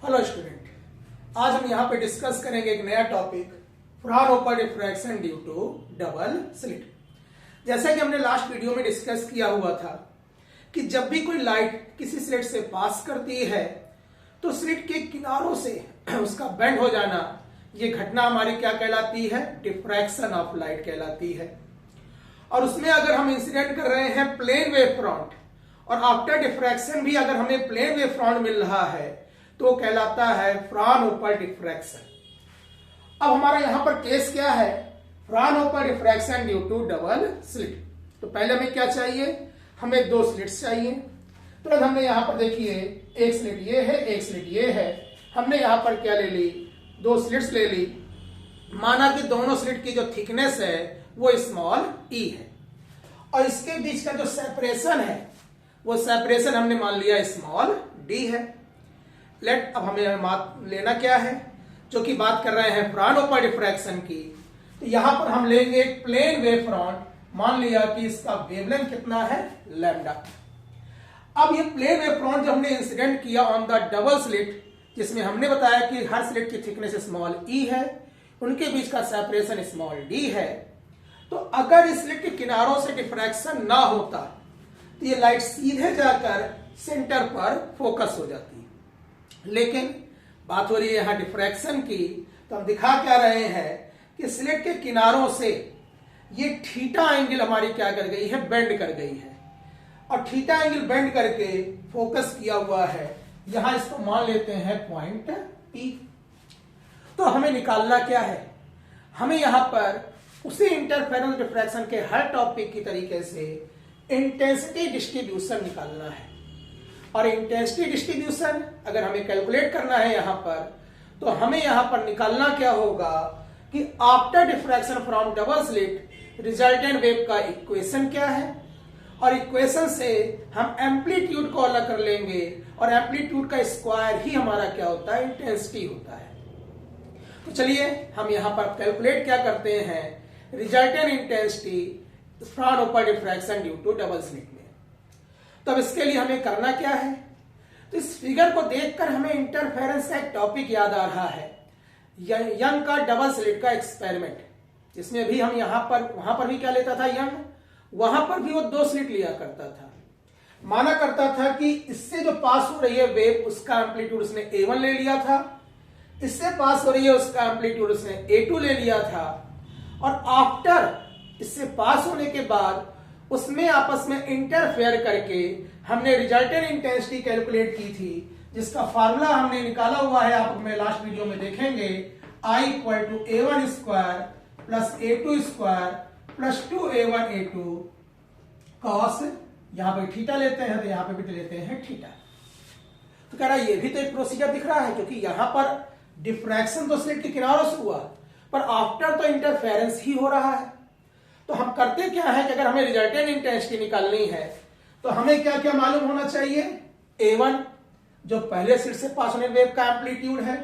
Hello student, आज हम यहाँ पे डिस्कस करेंगे एक नया topic, Fraunhofer diffraction due to double slit. जैसा कि हमने लास्ट वीडियो में डिस्कस किया हुआ था कि जब भी कोई लाइट किसी स्लिट से पास करती है तो स्लिट के किनारों से उसका बेंड हो जाना, ये घटना हमारी क्या कहलाती है? डिफ्रैक्शन ऑफ लाइट कहलाती है। और उसमें अगर हम इंसिडेंट कर रहे हैं प्लेन वेव फ्रंट और आफ्टर डिफ्रैक्शन भी अगर हमें प्लेन वेव फ्रंट मिल रहा है तो कहलाता है फ्राउनहोफर डिफ्रैक्शन। अब हमारा यहां पर केस क्या है? Fraunhofer diffraction due to double slit. तो पहले हमें क्या चाहिए? हमें दो स्लिट्स चाहिए। तो हमने यहां पर देखिए, एक स्लिट ये है, एक स्लिट ये है। हमने यहां पर क्या ले ली? दो स्लिट्स ले ली। माना कि दोनों स्लिट की जो थिकनेस है वो स्मॉल ई है और इसके बीच का जो सेपरेशन है वो सेपरेशन हमने मान लिया स्मॉल डी है। लेट अब हमें लेना क्या है? जो कि बात कर रहे हैं फ्राउनहोफर डिफ्रैक्शन की, तो यहां पर हम लेंगे एक प्लेन वेव फ्रंट। मान लिया कि इसका वेवलेंथ कितना है? लैम्डा। अब ये प्लेन वेव फ्रंट जो हमने इंसिडेंट किया ऑन द डबल स्लिट, जिसमें हमने बताया कि हर स्लिट की थिकनेस स्मॉल ई है, उनके बीच का सेपरेशन स्मॉल डी है। तो अगर इस स्लिट के किनारों से डिफ्रैक्शन ना होता तो ये लाइट सीधे जाकर सेंटर पर फोकस हो जाती। लेकिन बात हो रही है यहां डिफ्रैक्शन की, तो हम दिखा क्या रहे हैं कि स्लिट के किनारों से ये थीटा एंगल हमारी क्या कर गई है? बेंड कर गई है। और थीटा एंगल बेंड करके फोकस किया हुआ है। यहां इसको मान लेते हैं पॉइंट पी। तो हमें निकालना क्या है? हमें यहां पर उसी इंटरफेरेंस डिफ्रैक्शन के हर टॉपिक की तरीके से इंटेंसिटी डिस्ट्रीब्यूशन निकालना है। और इंटेंसिटी डिस्ट्रीब्यूशन अगर हमें कैलकुलेट करना है यहां पर, तो हमें यहां पर निकालना क्या होगा कि after diffraction from double slit resultant wave का इक्वेशन क्या है, और इक्वेशन से हम एम्पलीट्यूड को अलग कर लेंगे और एम्पलीट्यूड का स्क्वायर ही हमारा क्या होता है? इंटेंसिटी होता है। तो चलिए हम यहां पर कैलकुलेट क्या करते हैं? Resultant intensity Fraunhofer diffraction due to double slit में। तो अब इसके लिए हमें करना क्या है? तो इस फिगर को देखकर हमें इंटरफेरेंस का एक टॉपिक याद आ रहा है, यंग का डबल स्लिट का एक्सपेरिमेंट, जिसमें भी हम वहां पर भी क्या लेता था? यंग। वहां पर भी वो दो स्लिट लिया करता था। माना करता था कि इससे जो पास हो रही है वेव, उसका एम्पलीट्यूड उसने A1 ले लिया था, इससे पास हो रही है उसका एम्पलीट्यूड उसने A2 ले लिया था, और आफ्टर इससे पास होने के बाद उसमें आपस में इंटरफेयर करके हमने रिजल्टेंट इंटेंसिटी कैलकुलेट की थी, जिसका फार्मूला हमने निकाला हुआ है, आप अपने लास्ट वीडियो में देखेंगे। I = A1 square plus A2 square plus 2A1 A2 cos, यहां पर थीटा लेते हैं तो यहां पर भी लेते हैं थीटा। तो कह रहा है ये भी तो एक प्रोसीजर दिख रहा है, क्योंकि यहां पर डिफ्रैक्शन तो स्लिट के किनारों से हुआ पर आफ्टर तो इंटरफेरेंस ही हो रहा है। तो हम करते क्या है कि अगर हमें रिजल्टेंट इंटेंसिटी निकालनी है तो हमें क्या क्या मालूम होना चाहिए? A1 जो पहले स्लिट से पास होने वेव का एम्पलीट्यूड है,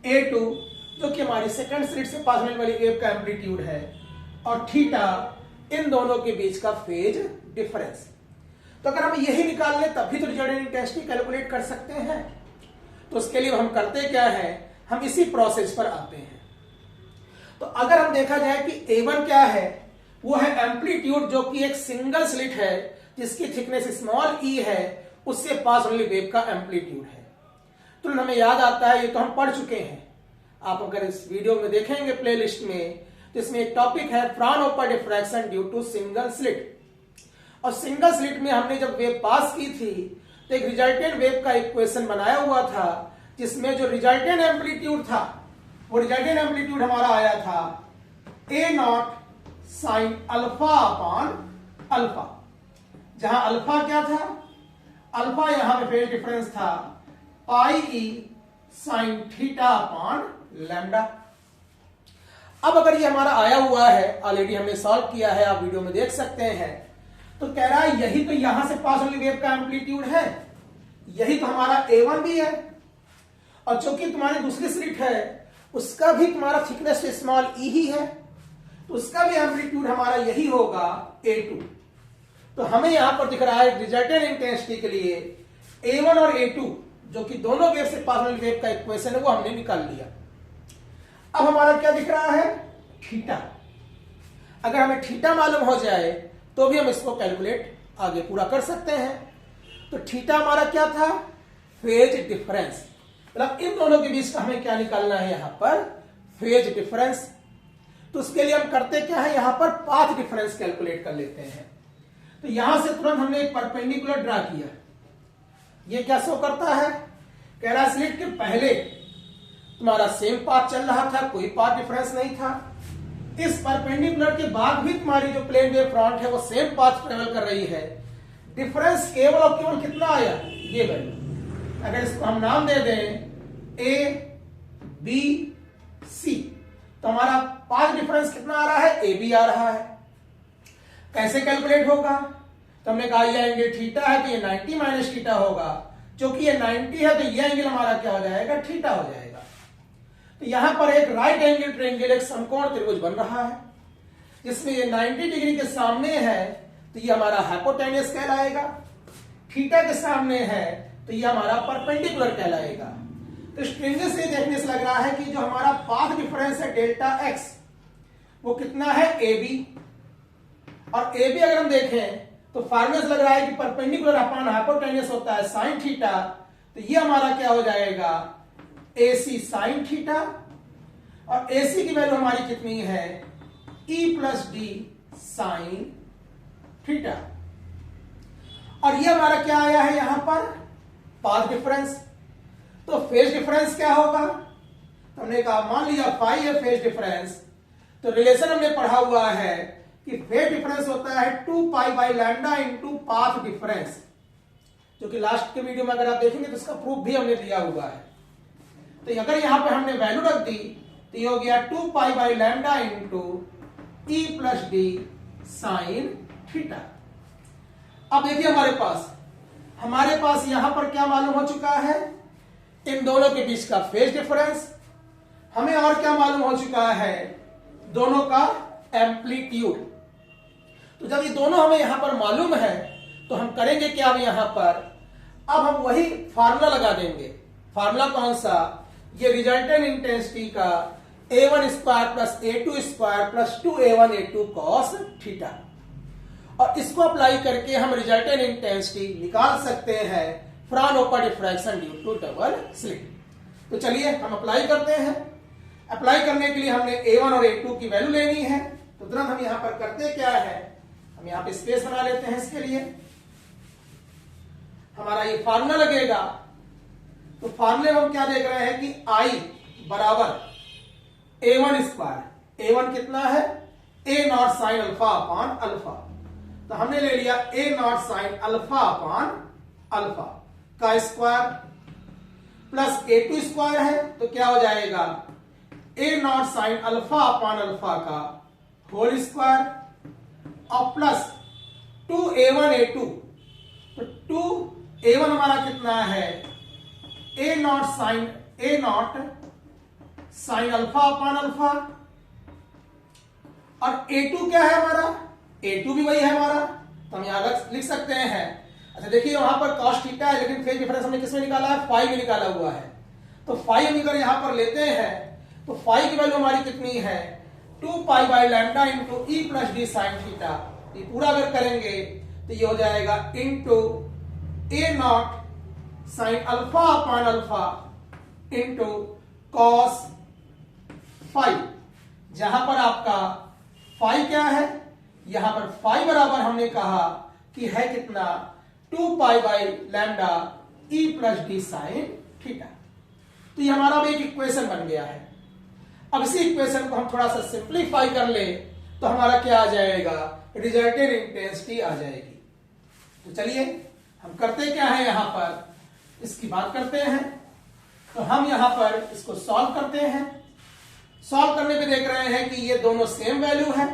A2 जो कि हमारी सेकंड स्लिट से पास होने वाली वेव का एम्पलीट्यूड है, और थीटा इन दोनों के बीच का फेज डिफरेंस। तो अगर हम यही निकाल लें तभी तो रिजल्टेंट इंटेंसिटी कैलकुलेट कर सकते हैं। तो उसके लिए हम करते क्या है? हम इसी प्रोसेस पर आते हैं। तो अगर हम देखा जाए कि A1 क्या है, वो है एम्पलीट्यूड जो कि एक सिंगल स्लिट है जिसकी थिकनेस स्मॉल ई है, उससे पास होने वेव का एम्पलीट्यूड है। तो हमें याद आता है, ये तो हम पढ़ चुके हैं। आप अगर इस वीडियो में देखेंगे प्लेलिस्ट में, तो इसमें एक टॉपिक है Fraunhofer diffraction due to single slit. और सिंगल स्लिट में हमने जब वेव पास की थी तो एक रिजल्टेंट वेव का इक्वेशन बनाया हुआ था, जिसमें जो रिजल्टेंट एम्पलीट्यूड था वो रिजल्टेंट एम्पलीट्यूड हमारा आया था A0 sign alpha upon alpha, जहां अल्फा क्या था? अल्फा यहां पे फेज डिफरेंस था पाई ई साइन थीटा अपॉन लैम्डा। अब अगर ये हमारा आया हुआ है, ऑलरेडी हमने सॉल्व किया है, आप वीडियो में देख सकते हैं, तो कह रहा है यही तो यहां से पास होने वेव का एम्पलीट्यूड है, यही तो हमारा A1 भी है, और चूंकि तुम्हारी दूसरी स्लिट है उसका भी तुम्हारा थिकनेस स्मॉल ई ही है, तो उसका भी एम्पलीट्यूड हमारा यही होगा A2। तो हमें यहां पर दिख रहा है रिजल्टेंट इंटेंसिटी के लिए A1 और A2 जो कि दोनों वेव से पास वाली वेव का इक्वेशन है वो हमने निकाल लिया। अब हमारा क्या दिख रहा है, थीटा। अगर हमें थीटा मालूम हो जाए तो भी हम इसको कैलकुलेट आगे पूरा कर सकते हैं। तो थीटा हमारा क्या था, फेज डिफरेंस, मतलब इन दोनों के बीच का हमें क्या निकालना है, यहां पर फेज डिफरेंस। तो उसके लिए हम करते क्या है, यहां पर पाथ डिफरेंस कैलकुलेट कर लेते हैं। तो यहां से तुरंत हमने एक परपेंडिकुलर ड्रा किया। ये क्या शो करता है, कह रहा है स्लिट के पहले तुम्हारा सेम पाथ चल रहा था, कोई पाथ डिफरेंस नहीं था। इस परपेंडिकुलर के बाद भी तुम्हारी जो प्लेन वेव फ्रंट है वो सेम पाथ ट्रेवल कर रही है। डिफरेंस केवल और केवल कितना आया, ये वैल्यू। अगर इसको हम नाम दे दें ए बी सी, तो हमारा पाथ डिफरेंस कितना आ रहा है, ए बी आ रहा है। कैसे कैलकुलेट होगा, तो हमने कहा ये एंगल थीटा है तो ये 90 माइनस थीटा होगा। क्योंकि ये 90 है तो ये एंगल हमारा क्या हो जाएगा, थीटा हो जाएगा। तो यहां पर एक राइट एंगल ट्रायंगल, एक समकोण त्रिभुज बन रहा है जिसमें ये 90 डिग्री के सामने है तो ये हमारा हाइपोटेन्यूस कहलाएगा, थीटा के सामने है तो ये हमारा परपेंडिकुलर कहलाएगा। तो इस ट्रायंगल से देखने से लग रहा है कि जो हमारा पाथ डिफरेंस है डेल्टा एक्स वो कितना है, ए बी। और ए बी अगर हम देखें तो फार्मूला लग रहा है कि परपेंडिकुलर अपॉन हाइपोटेन्यूस होता है साइन थीटा। तो ये हमारा क्या हो जाएगा, ए सी साइन थीटा। और ए सी की वैल्यू हमारी कितनी है, ई प्लस डी साइन थीटा। और ये हमारा क्या आया है यहां पर, पाथ डिफरेंस। तो फेज डिफरेंस क्या होगा, तो हमने कहा मान लिया फाई है फेज डिफरेंस, तो रिलेशन हमने पढ़ा हुआ है कि फेज डिफरेंस होता है 2 pi by lambda into path difference, जो कि लास्ट के वीडियो में अगर आप देखेंगे तो इसका प्रूफ भी हमने दिया हुआ है। तो अगर यहां पे हमने वैल्यू रख दी तो ये हो गया 2 pi by lambda into e plus d sine theta. अब देखिए हमारे पास यहां पर क्या मालूम हो चुका है, इन दोनों के बीच का फेज डिफरेंस। हमें और क्या मालूम हो चुका है, दोनों का एम्पलीट्यूड। तो जब ये दोनों हमें यहां पर मालूम है तो हम करेंगे क्या, यहां पर अब हम वही फार्मूला लगा देंगे। फार्मूला कौन सा, ये रिजल्टेंट इंटेंसिटी का a1 square plus a2 square plus 2a1 a2 cos theta. और इसको अप्लाई करके हम रिजल्टेंट इंटेंसिटी निकाल सकते हैं Fraunhofer diffraction due to double slit. तो चलिए हम अप्लाई करते हैं। अप्लाई करने के लिए हमने a1 और a2 की वैल्यू लेनी है। तो तुरंत हम यहां पर करते क्या है, हम यहां पे स्पेस बना लेते हैं। इसके लिए हमारा ये फार्मूला लगेगा। तो फार्मूले में हम क्या देख रहे हैं कि I बराबर a1 स्क्वायर, a1 कितना है, a not sine alpha upon alpha. तो हमने ले लिया a not sine alpha upon alpha का स्क्वायर प्लस a2 स्क्वायर है तो क्या हो जाएगा, a not sine alpha upon alpha का होल स्क्वायर और प्लस 2a1 a2। तो 2a1 हमारा कितना है, a not sine alpha upon alpha. और a2 क्या है हमारा, a2 भी वही है हमारा, तो हम यहां लिख सकते हैं। अच्छा देखिए वहां पर कॉस थीटा है लेकिन फेज डिफरेंस हमने किसमें निकाला है, फाई में निकाला हुआ है। तो फाई हम अगर यहां पर लेते हैं तो फाई की वैल्यू हमारी कितनी है, 2 pi by lambda into e plus d sine theta. ये पूरा अगर करेंगे तो ये हो जाएगा into A not sine alpha upon alpha into cos phi. जहां पर आपका फाई क्या है, यहां पर फाई बराबर हमने कहा कि है कितना, 2 pi by lambda E plus d sine theta. तो ये हमारा एक इक्वेशन बन गया है। अब इसी इक्वेशन को हम थोड़ा सा सिंप्लीफाई कर ले तो हमारा क्या आ जाएगा, रिजल्टेंट इंटेंसिटी आ जाएगी। तो चलिए हम करते क्या है, यहां पर इसकी बात करते हैं। तो हम यहां पर इसको सॉल्व करते हैं। सॉल्व करने पे देख रहे हैं कि ये दोनों सेम वैल्यू है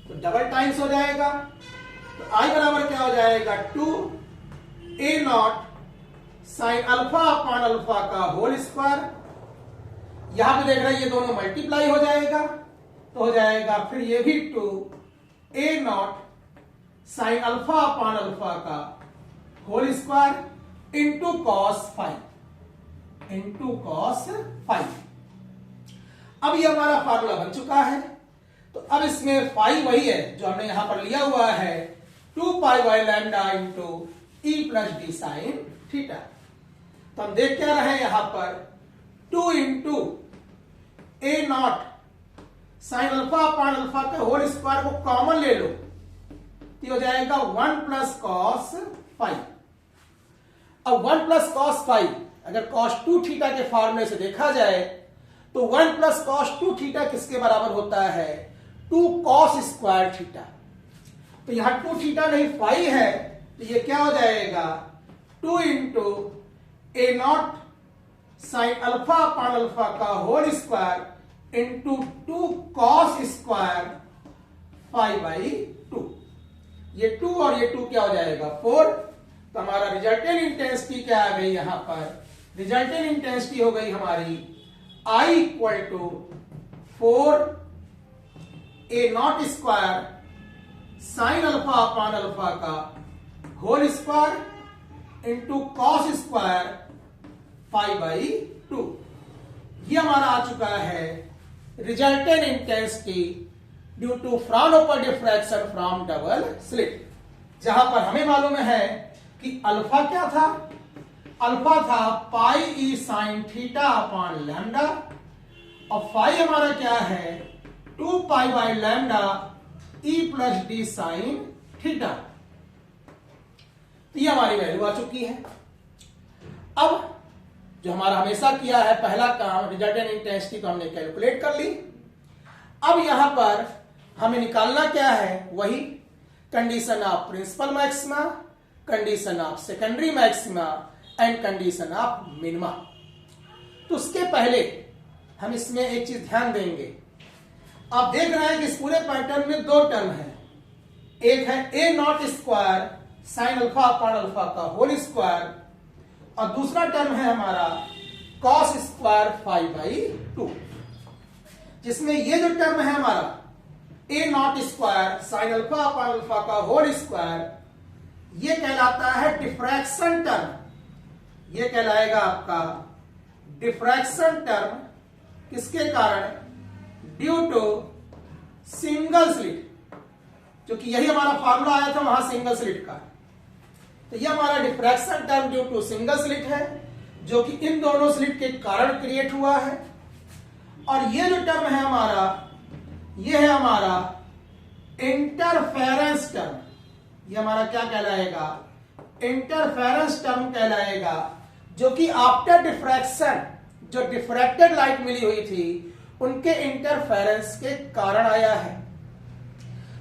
तो डबल टाइम्स हो जाएगा। तो I बराबर क्या हो जाएगा, 2a not sine alpha upon alpha का होल स्क्वायर। यहां पे देख रहे हैं ये दोनों मल्टीप्लाई हो जाएगा तो हो जाएगा फिर ये भी 2a not sine alpha upon alpha का whole square into cos phi. Into cos five. अब ये हमारा फार्मूला बन चुका है। तो अब इसमें फाइव वही है जो हमने यहां पर लिया हुआ है, 2 pi by lambda into e plus d sine theta. तो हम देख क्या रहे हैं यहां पर 2 into A not sine alpha upon alpha का होल स्क्वायर को कॉमन ले लो तो हो जाएगा 1 प्लस कॉस फाइव। अब 1 प्लस कॉस फाइव अगर कॉस 2 थीटा के फॉर्मूले से देखा जाए तो 1 प्लस कॉस 2 थीटा किसके बराबर होता है, 2 कॉस स्क्वायर थीटा। तो यहां 2 थीटा नहीं 5 है, तो ये क्या हो जाएगा 2 into A not sine alpha upon alpha का whole square into 2 cos square 5/2। ये 2 और ये 2 क्या हो जाएगा 4। तो हमारा रिजल्टेंट इंटेंसिटी क्या आ गई यहां पर, रिजल्टेंट इंटेंसिटी हो गई हमारी I equal to 4 A not square sine alpha upon alpha का whole square into cos square 5/2। ये हमारा आ चुका है resultant intensity due to Fraunhofer diffraction from double slit, जहां पर हमें मालूम है कि अल्फा क्या था, अल्फा था पाई ई साइन थीटा अपॉन लैम्डा और फाई हमारा क्या है 2 pi by lambda E plus d sine theta. तो ये हमारी वैल्यू आ चुकी है। अब जो हमारा हमेशा किया है पहला काम, रिजल्टेंट इंटेंसिटी को हमने कैलकुलेट कर ली। अब यहां पर हमें निकालना क्या है, वही condition of principal maxima, condition of secondary maxima and condition of minima. तो उसके पहले हम इसमें एक चीज ध्यान देंगे। आप देख रहे हैं कि इस पूरे पैटर्न में 2 टर्म है, एक है A not square sine alpha upon alpha का होल स्क्वायर और दूसरा टर्म है हमारा कॉस स्क्वायर 5/2, जिसमें ये जो टर्म है हमारा A not square sine alpha upon alpha का होल स्क्वायर, ये कहलाता है डिफ्रैक्शन टर्म। ये कहलाएगा आपका डिफ्रैक्शन टर्म, किसके कारण, ड्यू टू सिंगल स्लिट, क्योंकि यही हमारा फार्मूला आया था वहां सिंगल स्लिट का। तो ये हमारा diffraction term due to single slit है, जो कि इन दोनों स्लिट के कारण क्रिएट हुआ है। और ये जो टर्म है हमारा, ये है हमारा इंटरफेरेंस टर्म। ये हमारा क्या कहलाएगा, इंटरफेरेंस टर्म कहलाएगा, जो कि आफ्टर डिफ्रैक्शन जो डिफ्रैक्टेड लाइट मिली हुई थी उनके इंटरफेरेंस के कारण आया है।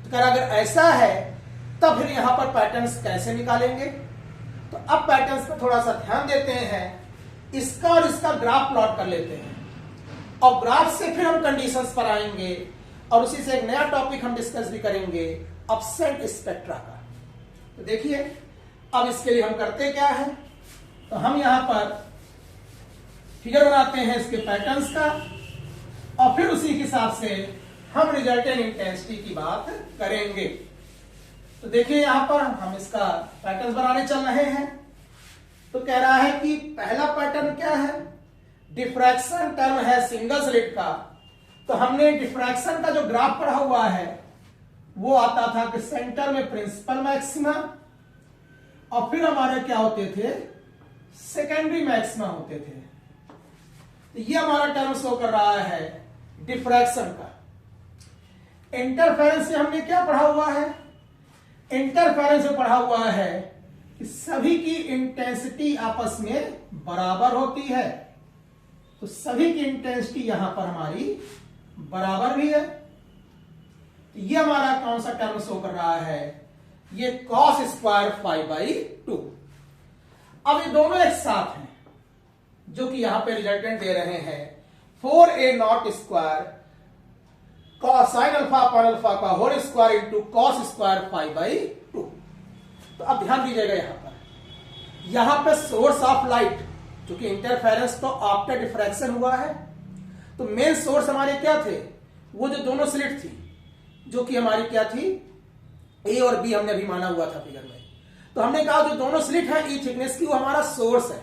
तो अगर ऐसा है तब फिर यहां पर पैटर्न्स कैसे निकालेंगे। तो अब पैटर्न्स पर थोड़ा सा ध्यान देते हैं, इसका और इसका ग्राफ प्लॉट कर लेते हैं और ग्राफ से फिर हम कंडीशंस पर आएंगे और उसी से एक नया टॉपिक हम डिस्कस भी करेंगे, अपसेंट स्पेक्ट्रा का। तो देखिए अब इसके लिए हम करते क्या है, तो हम यहां पर फिगर बनाते हैं इसके पैटर्न्स का और फिर उसी के हिसाब से हम रिजल्टेंट इंटेंसिटी की बात करेंगे। तो देखिए यहां पर हम इसका पैटर्न बनाने चल रहे हैं। तो कह रहा है कि पहला पैटर्न क्या है, डिफ्रैक्शन टर्म है सिंगल स्लिट का। तो हमने डिफ्रैक्शन का जो ग्राफ पढ़ा हुआ है वो आता था कि सेंटर में प्रिंसिपल मैक्सिमा और फिर हमारे क्या होते थे, सेकेंडरी मैक्सिमा होते थे। तो ये हमारा टर्म शो कर रहा है डिफ्रैक्शन का। इंटरफेरेंस से हमने क्या पढ़ा हुआ है, इंटरफेरेंस में पढ़ा हुआ है कि सभी की इंटेंसिटी आपस में बराबर होती है। तो सभी की इंटेंसिटी यहां पर हमारी बराबर भी है। तो ये हमारा कौन सा टर्म शो कर रहा है, ये कॉस स्क्वायर 5/2। अब ये दोनों एक साथ हैं जो कि यहां पे रिजल्टेंट दे रहे हैं 4a not square sine alpha upon alpha का whole square into cos square 5/2। तो अब ध्यान दीजिएगा यहां पे सोर्स ऑफ लाइट, जो कि इंटरफेरेंस तो आफ्टर डिफ्रैक्शन हुआ है। तो मेन सोर्स हमारे क्या थे, वो जो दोनों स्लिट थी जो कि हमारी क्या थी, ए और बी हमने अभी माना हुआ था फिगर में। तो हमने कहा जो दोनों स्लिट है ई थिकनेस की वो हमारा सोर्स है।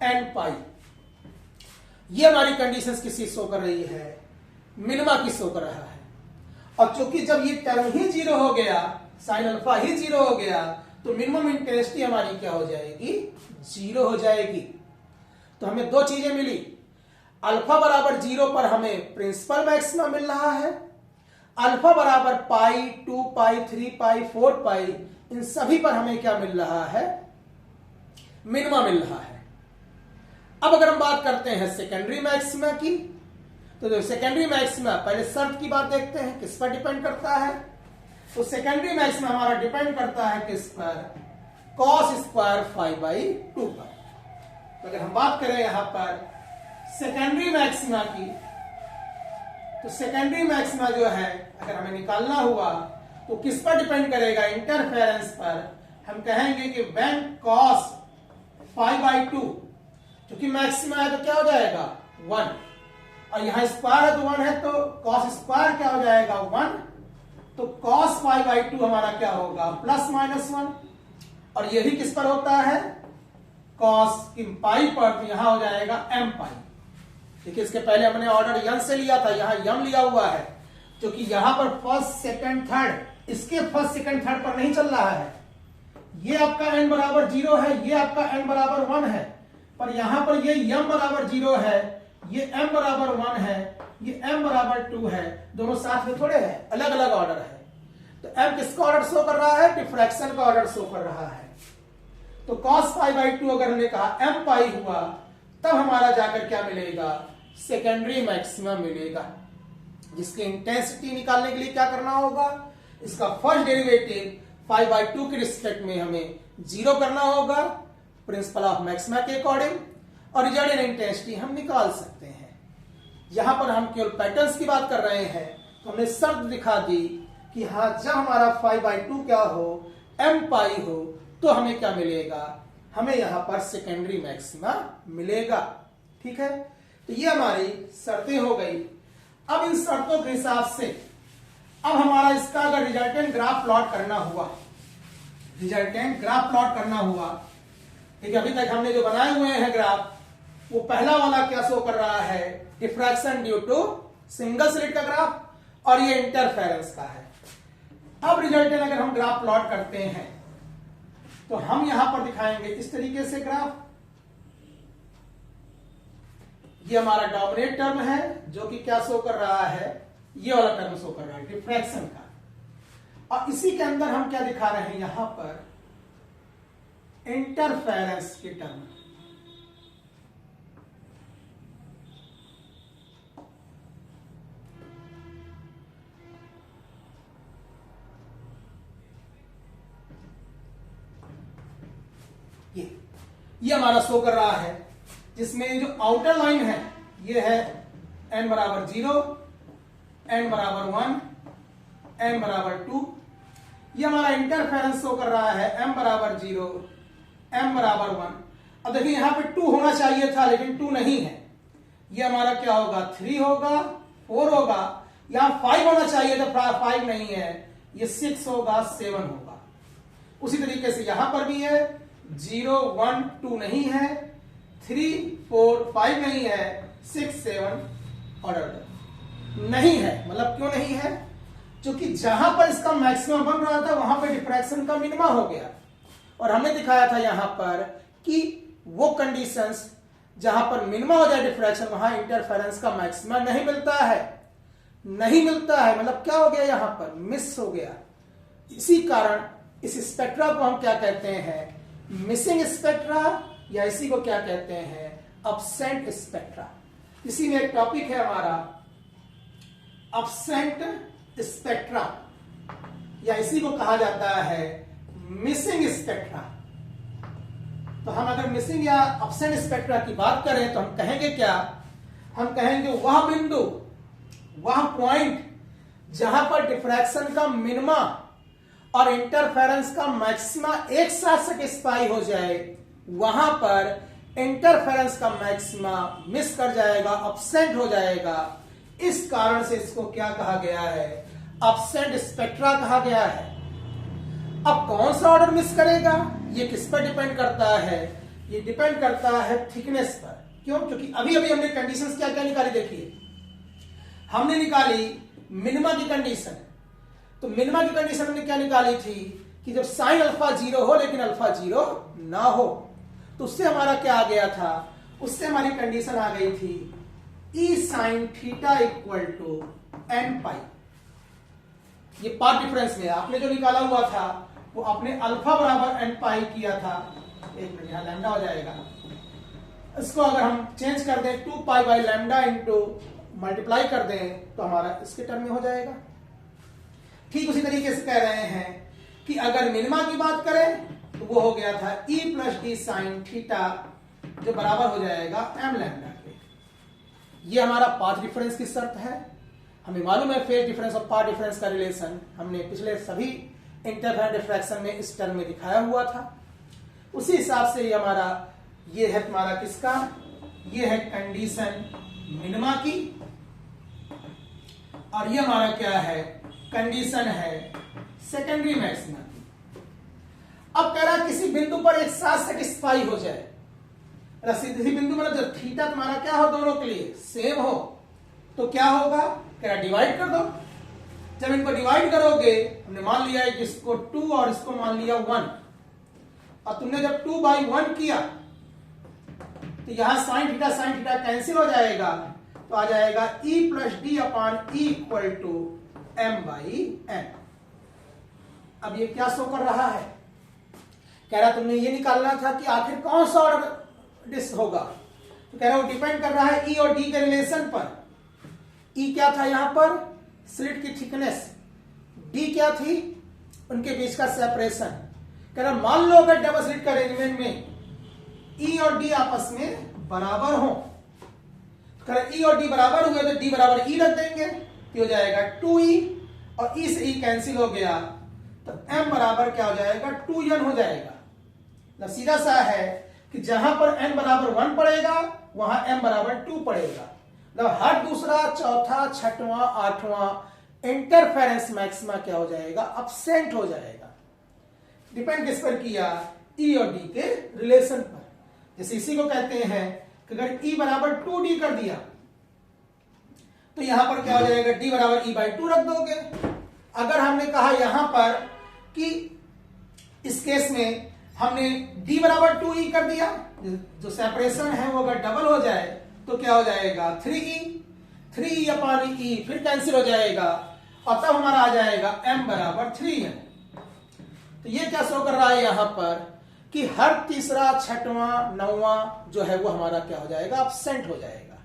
N pi. ये हमारी कंडीशंस किसी शो कर रही है, मिनिमा की शो कर रहा है। और चूंकि जब ये टर्म ही जीरो हो गया, साइन अल्फा ही जीरो हो गया, तो मिनिमम इंटेंसिटी हमारी क्या हो जाएगी, जीरो हो जाएगी। तो हमें दो चीजें मिली, अल्फा बराबर जीरो पर हमें प्रिंसिपल मैक्सिमा मिल रहा है, अल्फा बराबर पाई, 2 पाई, 3 पाई, 4 पाई, इन सभी पर हमें क्या मिल रहा है, मिनिमा मिल रहा है। अब अगर हम बात करते हैं सेकेंडरी मैक्सिमा की, तो जो सेकेंडरी मैक्सिमा, पहले शर्त की बात देखते हैं किस पर डिपेंड करता है। तो सेकेंडरी मैक्सिमा हमारा डिपेंड करता है किस पर, कॉस स्क्वायर 5/2 पर। तो अगर हम बात करें यहां पर सेकेंडरी मैक्सिमा की, तो सेकेंडरी मैक्सिमा जो है अगर हमें निकालना हुआ तो किस पर डिपेंड करेगा, इंटरफेरेंस पर। हम कहेंगे कि व्हेन कॉस 5/2, क्योंकि मैक्सिमा है तो क्या हो जाएगा 1, और यहां स्क्वायर है तो 1 है, तो कॉस स्क्वायर क्या हो जाएगा 1, तो कॉस 5/2 हमारा क्या होगा ±1। और ये भी किस पर होता है, कॉस की पाई पर, तो यहां हो जाएगा m पाई। देखिए इसके पहले हमने ऑर्डर यन से लिया था, यहां यम लिया हुआ है, क्योंकि यहां पर फर्स्ट सेकंड थर्ड, इसके फर्स्ट सेकंड थर्ड पर नहीं चल रहा है। ये आपका n बराबर 0 है, ये आपका n बराबर 1 है, पर यहां पर ये m बराबर 0 है, ये m बराबर 1 है, ये m बराबर 2 है, दोनों साथ में थोड़े हैं, अलग अलग ऑर्डर है। तो m किसका ऑर्डर शो कर रहा है, डिफ्रैक्शन का ऑर्डर शो कर रहा है। तो cos 5/2 अगर हमने कहा m पाई हुआ, तब हमारा जाकर क्या मिलेगा, सेकेंडरी मैक्सिमा मिलेगा, जिसकी इंटेंसिटी निकालने के लिए क्या करना होगा, इसका फर्स्ट डेरिवेटिव 5/2 के रिस्पेक्ट में हमें 0 करना होगा प्रिंसिपल ऑफ मैक्सिमा के अकॉर्डिंग, और रिजल्टेंट इंटेंसिटी हम निकाल सकते हैं। यहां पर हम केवल पैटर्न्स की बात कर रहे हैं, तो हमने शर्त दिखा दी कि हाँ जब हमारा 5/2 क्या हो, m पाई हो, तो हमें क्या मिलेगा, हमें यहां पर सेकेंडरी मैक्सिमा मिलेगा। ठीक है, तो ये हमारी शर्तें हो गई। अब इन शर्तों के हिसाब से अब हमारा इसका अगर रिजल्टेंट ग्राफ प्लॉट करना हुआ, रिजल्टेंट ग्राफ प्लॉट करना हुआ, ठीक है, अभी तक हमने जो बनाए हुए हैं ग्राफ, वो पहला वाला क्या शो कर रहा है, diffraction due to single slit का ग्राफ, और ये इंटरफेरेंस का है। अब रिजल्टेंट अगर हम ग्राफ प्लॉट करते हैं तो हम यहां पर दिखाएंगे इस तरीके से ग्राफ। ये हमारा डोमिनेट टर्म है जो कि क्या शो कर रहा है, ये वाला टर्म शो कर रहा है डिफ्रैक्शन का, और इसी के अंदर हम क्या दिखा रहे हैं यहां पर, इंटरफेरेंस की टर्म। ये हमारा शो कर रहा है, जिसमें जो आउटर लाइन है ये है n बराबर 0, n बराबर 1, n बराबर 2। ये हमारा इंटरफेरेंस शो कर रहा है m बराबर 0, m बराबर 1। अब देखिए यहां पे 2 होना चाहिए था, लेकिन 2 नहीं है। ये हमारा क्या होगा, 3 होगा, 4 होगा, यहां 5 होना चाहिए था, 5 नहीं है, ये 6 होगा, 7 होगा। उसी तरीके से यहां पर भी है, 0, 1, 2 नहीं है, 3, 4, 5 नहीं है, 6, 7 ऑर्डर नहीं है। मतलब क्यों नहीं है, क्योंकि जहां पर इसका मैक्सिमम बन रहा था वहां पर डिफ्रैक्शन का मिनिमा हो गया, और हमने दिखाया था यहां पर कि वो कंडीशंस जहां पर मिनिमा हो जाए डिफ्रैक्शन, वहां इंटरफेरेंस का मैक्सिमा नहीं मिलता है, नहीं मिलता है। मतलब क्या हो गया, यहां पर मिस हो गया। इसी कारण इस स्पेक्ट्रा को हम क्या कहते हैं, मिसिंग स्पेक्ट्रा, या इसी को क्या कहते हैं, अब्सेंट स्पेक्ट्रा। इसी में एक टॉपिक है हमारा अब्सेंट स्पेक्ट्रा, या इसी को कहा जाता है मिसिंग स्पेक्ट्रा। तो हम अगर मिसिंग या अब्सेंट स्पेक्ट्रा की बात करें तो हम कहेंगे क्या, हम कहेंगे वह बिंदु, वह पॉइंट जहां पर डिफ्रैक्शन का मिनिमा और इंटरफेरेंस का मैक्सिमा एक साथ सेटिस्फाई हो जाए, वहां पर इंटरफेरेंस का मैक्सिमा मिस कर जाएगा, अब्सेंट हो जाएगा। इस कारण से इसको क्या कहा गया है, अब्सेंट स्पेक्ट्रा कहा गया है। अब कौन सा ऑर्डर मिस करेगा, ये किस पर डिपेंड करता है, ये डिपेंड करता है थिकनेस पर। क्यों? क्योंकि अभी अभी हमने कंडीशंस क्या क्या निकाली, देखिए हमने निकाली मिनिमा की कंडीशन। तो मिनिमा की कंडीशन हमने क्या निकाली थी कि जब साइन अल्फा 0 हो लेकिन अल्फा 0 ना हो, तो उससे हमारा क्या आ गया था, उससे हमारी कंडीशन आ गई थी E sine theta equal to N pi. ये पार्ट डिफरेंस में आपने जो निकाला हुआ था वो आपने अल्फा बराबर एन पाई किया था। एक मिनट, यहां लैम्डा हो जाएगा, इसको अगर हम चेंज कर दें 2 pi by lambda into multiply कर दें तो हमारा इसके टर्म में हो जाएगा। ठीक उसी तरीके से कह रहे हैं कि अगर मिनिमा की बात करें तो वो हो गया था e plus d sine theta, जो बराबर हो जाएगा m लैम्डा के। ये हमारा पाथ डिफरेंस की शर्त है। हमें मालूम है फेज डिफरेंस और पाथ डिफरेंस का रिलेशन हमने पिछले सभी इंटरफेरेंस डिफ्रैक्शन में इस टर्म में दिखाया हुआ था। उसी हिसाब से ये हमारा, ये है तुम्हारा किसका, ये है कंडीशन मिनिमा की, और ये हमारा क्या है, कंडीशन है सेकेंडरी मैक्सिमा की। अब कह रहा है किसी बिंदु पर एक साथ सेटिस्फाई हो जाए, किसी बिंदु मतलब जब थीटा तुम्हारा क्या हो, दोनों के लिए सेम हो, तो क्या होगा, कह रहा डिवाइड कर दो। जब इनको डिवाइड करोगे, हमने मान लिया है कि इसको 2 और इसको मान लिया 1, और तुमने जब 2 बाई 1 किया तो यहां साइन थीटा कैंसिल हो जाएगा, तो आ जाएगा e plus d upon e equal to m by n। अब ये क्या शो कर रहा है, कह रहा तुमने ये निकालना था कि आखिर कौन सा ऑर्डर डिस्क होगा, तो कह रहा वो डिपेंड कर रहा है e और d के रिलेशन पर। e क्या था यहां पर, स्लिट की थिकनेस, d क्या थी, उनके बीच का सेपरेशन। कह रहा मान लो अगर डबल स्लिट का अरेंजमेंट में e और d आपस में बराबर हो, कह रहा e और d बराबर हुए तो d बराबर e रख देंगे, तो हो जाएगा 2e, और e से e कैंसिल हो गया तो m बराबर क्या हो जाएगा, 2n हो जाएगा। तो सीधा सा है कि जहां पर n बराबर 1 पड़ेगा वहां m बराबर 2 पड़ेगा। मतलब हर दूसरा, चौथा, छठवां, आठवां इंटरफेरेंस मैक्सिमा क्या हो जाएगा, अब्सेंट हो जाएगा। डिपेंड किस पर किया, e और d के रिलेशन पर। जैसे इसी को कहते हैं कि अगर e बराबर 2d कर दिया तो यहां पर क्या हो जाएगा, d बराबर e बाई 2 रख दोगे। अगर हमने कहा यहां पर कि इस केस में हमने d बराबर 2e कर दिया, जो सेपरेशन है वो अगर डबल हो जाए तो क्या हो जाएगा, 3e अपॉन e, फिर कैंसिल हो जाएगा, और तब हमारा आ जाएगा m बराबर 3n। तो ये क्या शो कर रहा है यहां पर कि हर तीसरा, छठवां, नौवां जो है वो हमारा क्या हो जाएगा, अब्सेंट हो जाएगा।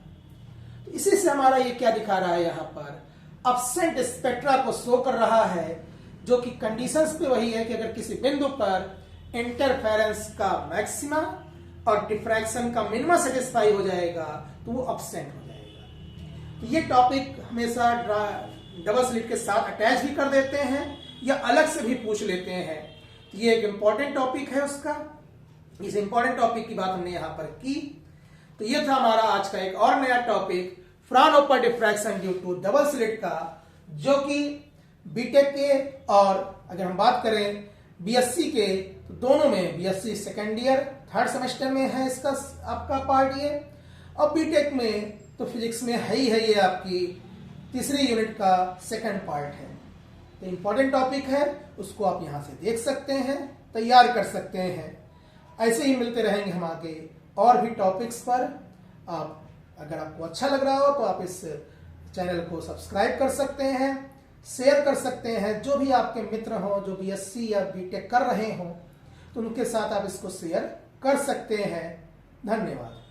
तो इसी से हमारा ये क्या दिखा रहा है यहां पर, अब्सेंट स्पेक्ट्रा को शो कर रहा है, जो कि कंडीशंस पे वही है कि अगर किसी बिंदु पर इंटरफेरेंस का मैक्सिमा और डिफ्रैक्शन का मिनिमा सेटिस्फाई हो जाएगा तो वो अब्सेंट हो जाएगा। तो ये टॉपिक हमेशा डबल स्लिट के साथ अटैच भी कर देते हैं या अलग से भी पूछ लेते हैं। तो ये एक इंपॉर्टेंट टॉपिक है उसका, इस इंपॉर्टेंट टॉपिक की बात हमने यहां पर की। तो ये था हमारा आज का एक और नया topic, Fraunhofer diffraction due to double slit का, जो कि बीटेक के और अगर हम बात करें बीएससी के तो दोनों में, BSc second year 3rd semester में है इसका आपका पार्ट ये, और बीटेक में तो फिजिक्स में है ही है, ये आपकी 3री यूनिट का 2nd पार्ट है। तो इंपॉर्टेंट टॉपिक है, उसको आप यहां से देख सकते हैं, तैयार कर सकते हैं। ऐसे ही मिलते रहेंगे हम आगे और भी टॉपिक्स पर। आप अगर आपको अच्छा लग रहा हो तो आप इस चैनल को सब्सक्राइब कर सकते हैं, शेयर कर सकते हैं। जो भी आपके मित्र हों जो बीएससी या बीटेक कर रहे हों तो उनके साथ आप इसको शेयर कर सकते हैं। धन्यवाद।